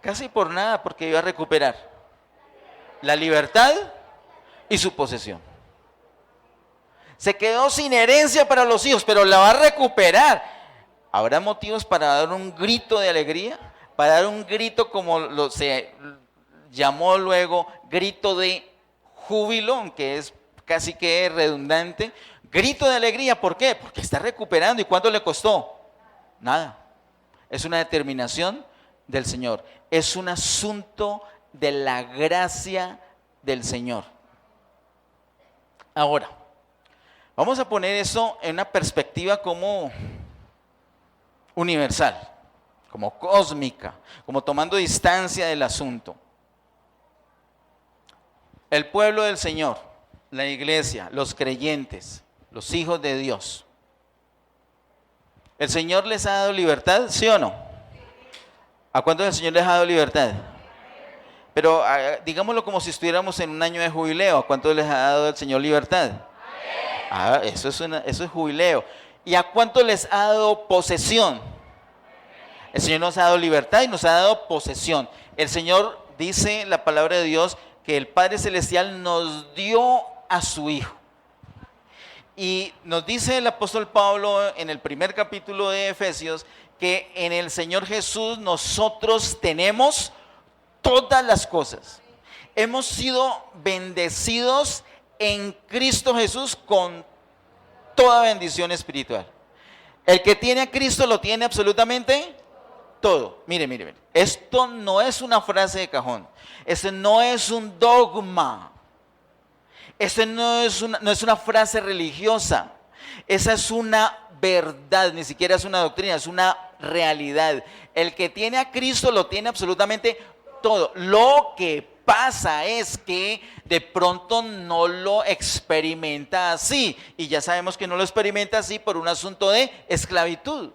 Casi por nada, porque iba a recuperar la libertad y su posesión. Se quedó sin herencia para los hijos, pero la va a recuperar. ¿Habrá motivos para dar un grito de alegría? para dar un grito como se llamó luego, grito de júbilo, aunque es casi que redundante, grito de alegría. ¿Por qué? Porque está recuperando. ¿Y cuánto le costó? Nada. Es una determinación del Señor. Es un asunto de la gracia del Señor. Ahora, vamos a poner eso en una perspectiva como universal, como cósmica, como tomando distancia del asunto. El pueblo del Señor, la iglesia, los creyentes, los hijos de Dios. ¿El Señor les ha dado libertad, sí o no? ¿A cuántos el Señor les ha dado libertad? Pero digámoslo como si estuviéramos en un año de jubileo. ¿A cuántos les ha dado el Señor libertad? Eso es jubileo. ¿Y a cuántos les ha dado posesión? El Señor nos ha dado libertad y nos ha dado posesión. El Señor dice, la palabra de Dios, que el Padre Celestial nos dio a su Hijo. Y nos dice el apóstol Pablo en el primer capítulo de Efesios que en el Señor Jesús nosotros tenemos todas las cosas. Hemos sido bendecidos en Cristo Jesús con toda bendición espiritual. El que tiene a Cristo lo tiene absolutamente todo. Mire. Esto no es una frase de cajón. Esto no es un dogma. Esto no es una frase religiosa. Esa es una verdad, ni siquiera es una doctrina, es una realidad. El que tiene a Cristo lo tiene absolutamente todo. Lo que pasa es que de pronto no lo experimenta así. Y ya sabemos que no lo experimenta así por un asunto de esclavitud.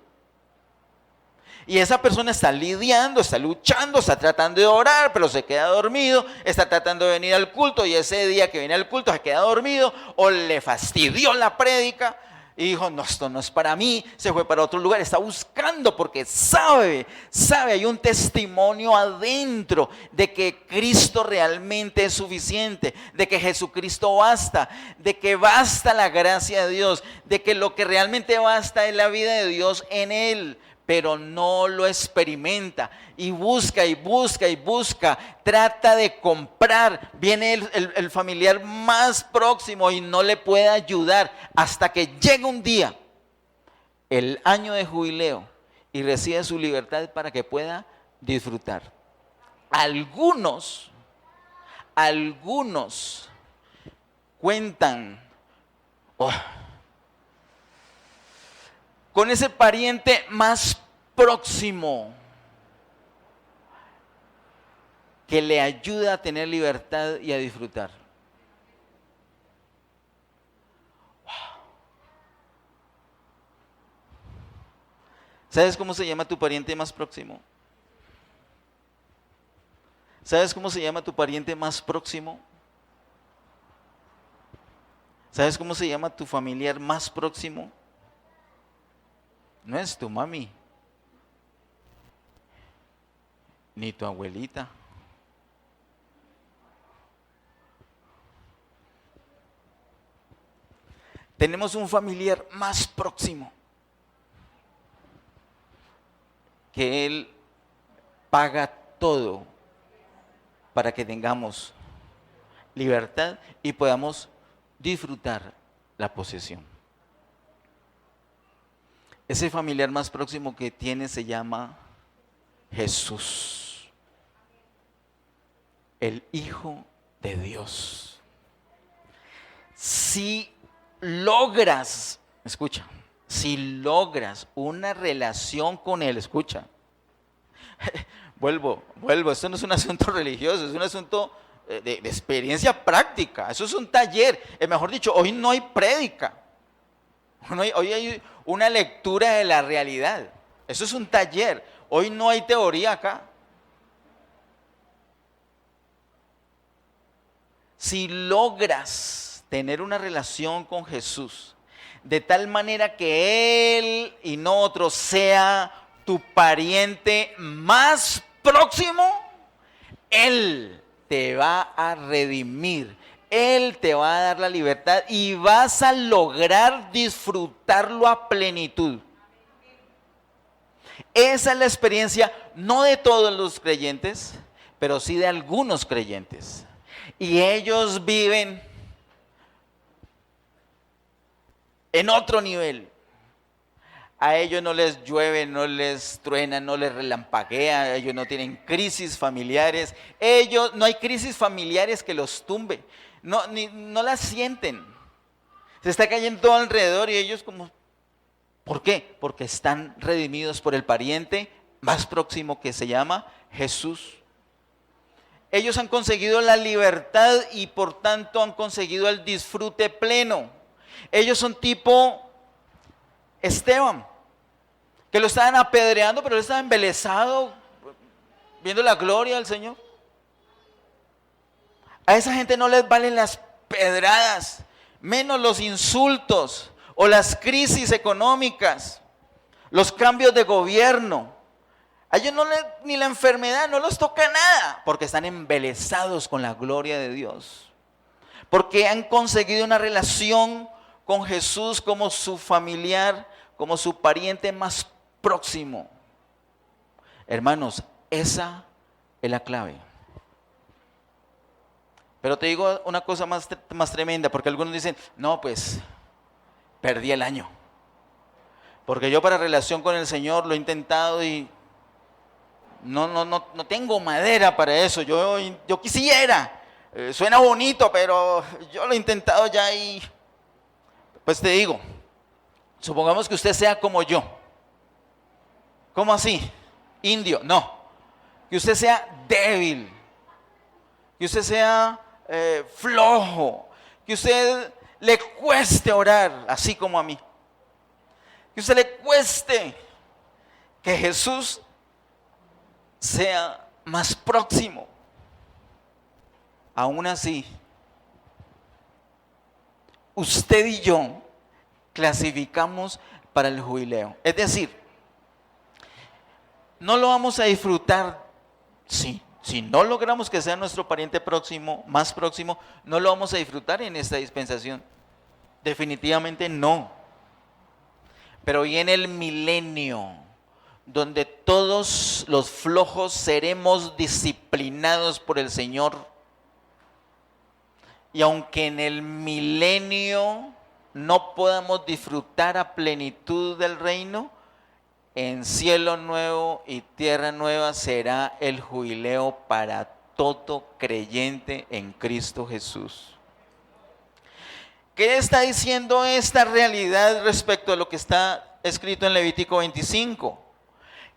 Y esa persona está lidiando, está luchando, está tratando de orar, pero se queda dormido, está tratando de venir al culto y ese día que viene al culto se queda dormido o le fastidió la prédica y dijo, no, esto no es para mí, se fue para otro lugar, está buscando porque sabe, hay un testimonio adentro de que Cristo realmente es suficiente, de que Jesucristo basta, de que basta la gracia de Dios, de que lo que realmente basta es la vida de Dios en Él. Pero no lo experimenta y busca, trata de comprar, viene el familiar más próximo y no le puede ayudar hasta que llega un día, el año de jubileo, y recibe su libertad para que pueda disfrutar. Algunos cuentan, con ese pariente más próximo que le ayuda a tener libertad y a disfrutar. ¿Sabes cómo se llama tu pariente más próximo? ¿Sabes cómo se llama tu pariente más próximo? ¿Sabes cómo se llama tu familiar más próximo? No es tu mami, ni tu abuelita. Tenemos un familiar más próximo que Él paga todo para que tengamos libertad y podamos disfrutar la posesión. Ese familiar más próximo que tiene se llama Jesús, el Hijo de Dios. Si logras una relación con Él, vuelvo, esto no es un asunto religioso, es un asunto de experiencia práctica, eso es un taller, mejor dicho, hoy no hay prédica. Hoy hay una lectura de la realidad. Eso es un taller. Hoy no hay teoría acá. Si logras tener una relación con Jesús, de tal manera que Él y no otro sea tu pariente más próximo, Él te va a redimir. Él te va a dar la libertad y vas a lograr disfrutarlo a plenitud. Esa es la experiencia, no de todos los creyentes, pero sí de algunos creyentes. Y ellos viven en otro nivel. A ellos no les llueve, no les truena, no les relampaguea, ellos no tienen crisis familiares. Ellos, no hay crisis familiares que los tumbe, no las sienten. Se está cayendo todo alrededor y ellos como, ¿por qué? Porque están redimidos por el pariente más próximo que se llama Jesús. Ellos han conseguido la libertad y por tanto han conseguido el disfrute pleno. Ellos son tipo Esteban, que lo estaban apedreando, pero él estaba embelesado viendo la gloria del Señor. A esa gente no les valen las pedradas, menos los insultos o las crisis económicas, los cambios de gobierno. A ellos ni la enfermedad no los toca nada, porque están embelesados con la gloria de Dios, porque han conseguido una relación con Jesús como su familiar, como su pariente más próximo. Hermanos, esa es la clave. Pero te digo una cosa más tremenda, porque algunos dicen, no, pues perdí el año, porque yo para relación con el Señor lo he intentado y no tengo madera para eso. Yo quisiera, suena bonito, pero yo lo he intentado ya y pues te digo, supongamos que usted sea como yo. ¿Cómo así? Indio, no. Que usted sea débil, que usted sea flojo, que usted le cueste orar, así como a mí. Que usted le cueste que Jesús sea más próximo. Aún así, usted y yo clasificamos para el jubileo. Es decir, no lo vamos a disfrutar si no logramos que sea nuestro pariente próximo, más próximo, no lo vamos a disfrutar en esta dispensación. Definitivamente no. Pero viene el milenio, donde todos los flojos seremos disciplinados por el Señor. Y aunque en el milenio no podamos disfrutar a plenitud del reino, en cielo nuevo y tierra nueva será el jubileo para todo creyente en Cristo Jesús. ¿Qué está diciendo esta realidad respecto a lo que está escrito en Levítico 25?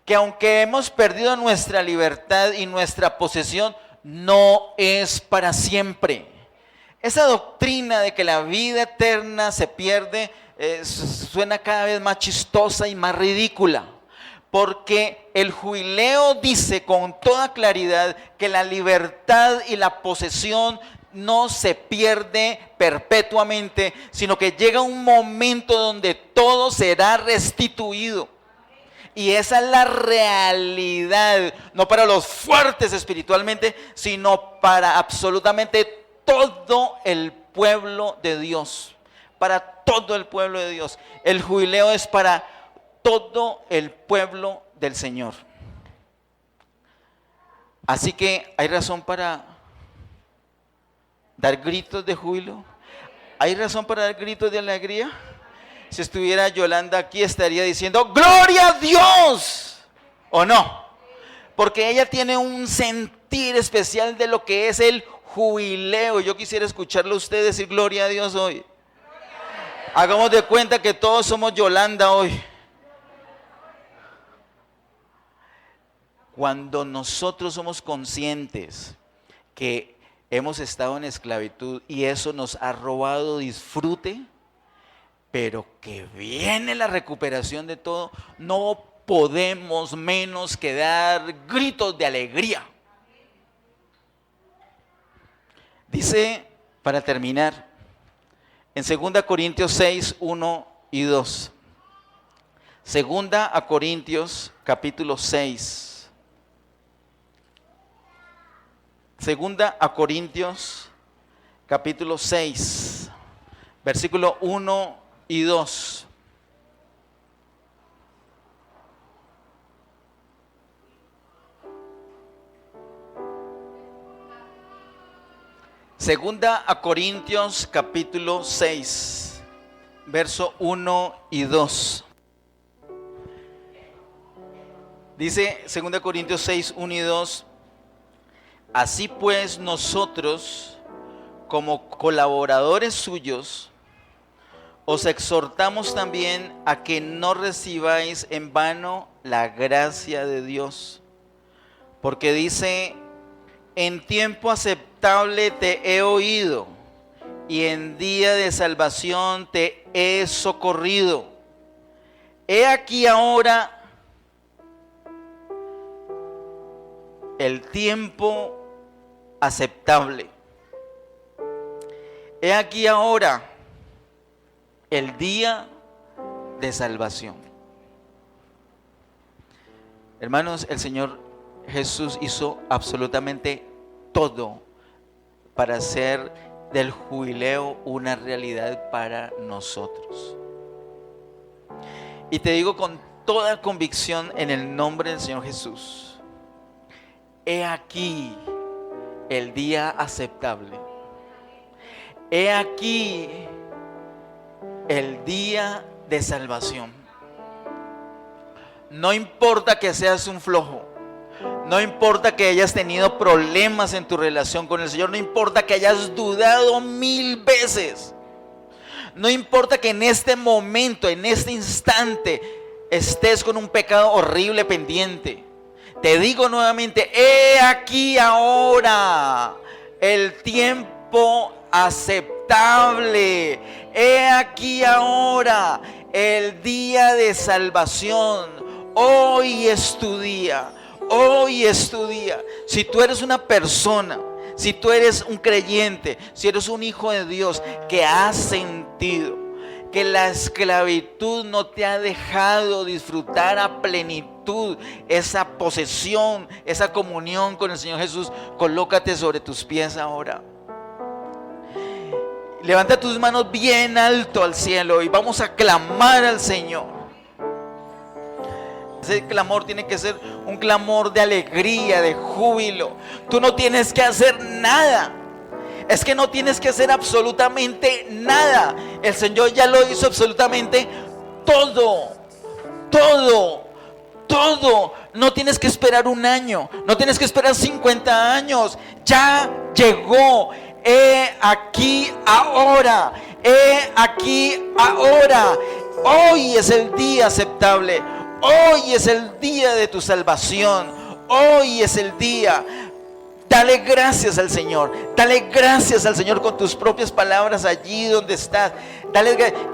Que aunque hemos perdido nuestra libertad y nuestra posesión, no es para siempre. Esa doctrina de que la vida eterna se pierde suena cada vez más chistosa y más ridícula, porque el jubileo dice con toda claridad que la libertad y la posesión no se pierde perpetuamente, sino que llega un momento donde todo será restituido. Y esa es la realidad, no para los fuertes espiritualmente, sino para absolutamente todo el pueblo de Dios. Para todo el pueblo de Dios. El jubileo es para todo el pueblo del Señor. Así que hay razón para dar gritos de júbilo. ¿Hay razón para dar gritos de alegría? Si estuviera Yolanda aquí estaría diciendo ¡Gloria a Dios! ¿O no? Porque ella tiene un sentir especial de lo que es el jubileo. Yo quisiera escucharlo a usted decir gloria a Dios hoy. Hagamos de cuenta que todos somos Yolanda hoy. Cuando nosotros somos conscientes que hemos estado en esclavitud y eso nos ha robado disfrute, pero que viene la recuperación de todo, no podemos menos que dar gritos de alegría. Dice, para terminar, en 2 Corintios 6, 1 y 2. 2 Corintios capítulo 6. 2 Corintios capítulo 6, versículo 1 y 2. Segunda a Corintios capítulo 6, verso 1 y 2. Dice 2 Corintios 6, 1 y 2. Así pues nosotros, como colaboradores suyos, os exhortamos también a que no recibáis en vano la gracia de Dios. Porque dice, en tiempo aceptable te he oído, y en día de salvación te he socorrido. He aquí ahora el tiempo aceptable. He aquí ahora el día de salvación. Hermanos, el Señor Jesús hizo absolutamente todo para hacer del jubileo una realidad para nosotros. Y te digo con toda convicción en el nombre del Señor Jesús: he aquí el día aceptable. He aquí el día de salvación. No importa que seas un flojo, no importa que hayas tenido problemas en tu relación con el Señor, no importa que hayas dudado 1000 veces, no importa que en este momento, en este instante, estés con un pecado horrible pendiente. Te digo nuevamente, he aquí ahora el tiempo aceptable. He aquí ahora el día de salvación. Hoy es tu día. Hoy es tu día. Si tú eres una persona, si tú eres un creyente, si eres un hijo de Dios que has sentido que la esclavitud no te ha dejado disfrutar a plenitud esa posesión, esa comunión con el Señor Jesús, colócate sobre tus pies ahora. Levanta tus manos bien alto al cielo y vamos a clamar al Señor. Ese clamor tiene que ser un clamor de alegría, de júbilo. Tú no tienes que hacer nada. Es que no tienes que hacer absolutamente nada. El Señor ya lo hizo absolutamente todo. Todo. Todo. No tienes que esperar un año. No tienes que esperar 50 años. Ya llegó. He aquí ahora. He aquí ahora. Hoy es el día aceptable. Hoy es el día de tu salvación. Hoy es el día. Dale gracias al Señor. Dale gracias al Señor con tus propias palabras allí donde estás.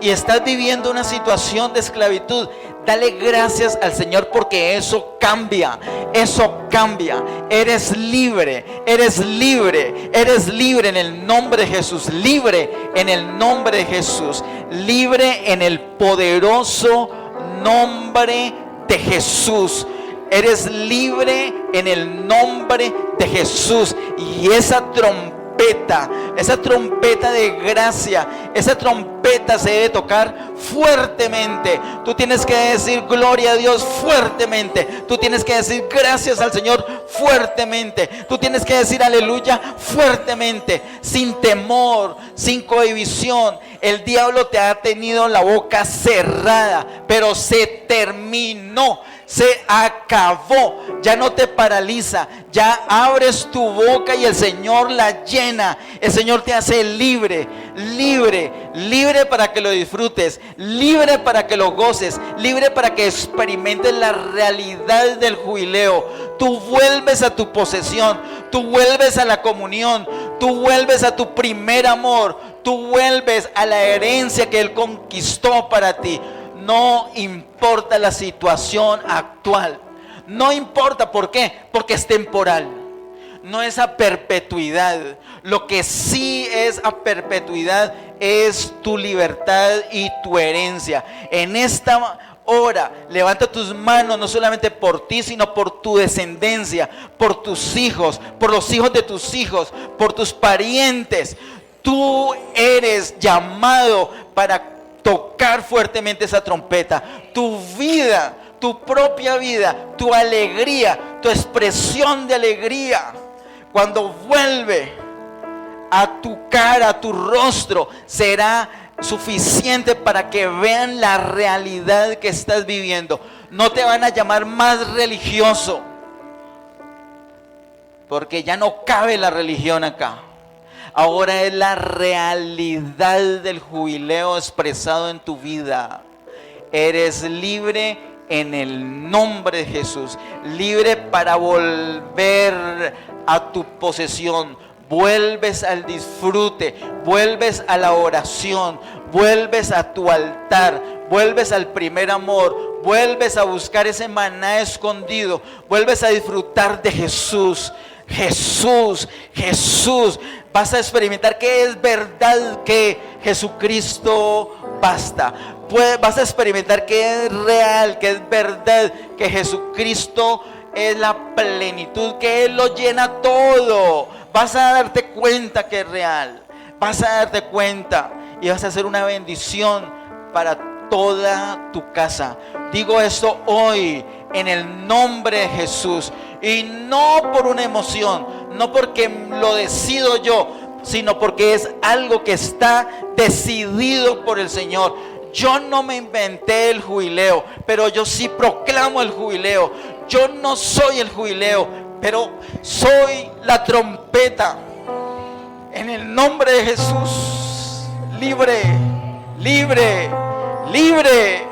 Y estás viviendo una situación de esclavitud. Dale gracias al Señor porque eso cambia. Eso cambia. Eres libre. Eres libre. Eres libre en el nombre de Jesús. Libre en el nombre de Jesús. Libre en el poderoso nombre de Jesús. Eres libre en el nombre de Jesús. Y esa trompeta de gracia, esa trompeta se debe tocar fuertemente. Tú tienes que decir gloria a Dios fuertemente. Tú tienes que decir gracias al Señor fuertemente. Tú tienes que decir aleluya fuertemente, sin temor, sin cohibición. El diablo te ha tenido la boca cerrada, pero se terminó. Se acabó, ya no te paraliza, ya abres tu boca y el Señor la llena. El Señor te hace libre, libre, libre para que lo disfrutes, libre para que lo goces, libre para que experimentes la realidad del jubileo. Tú vuelves a tu posesión, tú vuelves a la comunión, tú vuelves a tu primer amor, tú vuelves a la herencia que Él conquistó para ti. No importa la situación actual. No importa, ¿por qué? Porque es temporal. No es a perpetuidad. Lo que sí es a perpetuidad es tu libertad y tu herencia. En esta hora, levanta tus manos no solamente por ti, sino por tu descendencia, por tus hijos, por los hijos de tus hijos, por tus parientes. Tú eres llamado para tocar fuertemente esa trompeta. Tu vida, tu propia vida, tu alegría, tu expresión de alegría, cuando vuelve a tu cara, a tu rostro, será suficiente para que vean la realidad que estás viviendo. No te van a llamar más religioso, porque ya no cabe la religión acá. Ahora es la realidad del jubileo expresado en tu vida. Eres libre en el nombre de Jesús, libre para volver a tu posesión. Vuelves al disfrute, vuelves a la oración, vuelves a tu altar, vuelves al primer amor, vuelves a buscar ese maná escondido, vuelves a disfrutar de Jesús. Jesús, Jesús. Vas a experimentar que es verdad que Jesucristo basta. Vas a experimentar que es real, que es verdad que Jesucristo es la plenitud, que Él lo llena todo. Vas a darte cuenta que es real. Vas a darte cuenta y vas a hacer una bendición para toda tu casa. Digo esto hoy en el nombre de Jesús, y no por una emoción, no porque lo decido yo, sino porque es algo que está decidido por el Señor. Yo no me inventé el jubileo, pero yo sí proclamo el jubileo. Yo no soy el jubileo, pero soy la trompeta. En el nombre de Jesús, libre, libre, libre.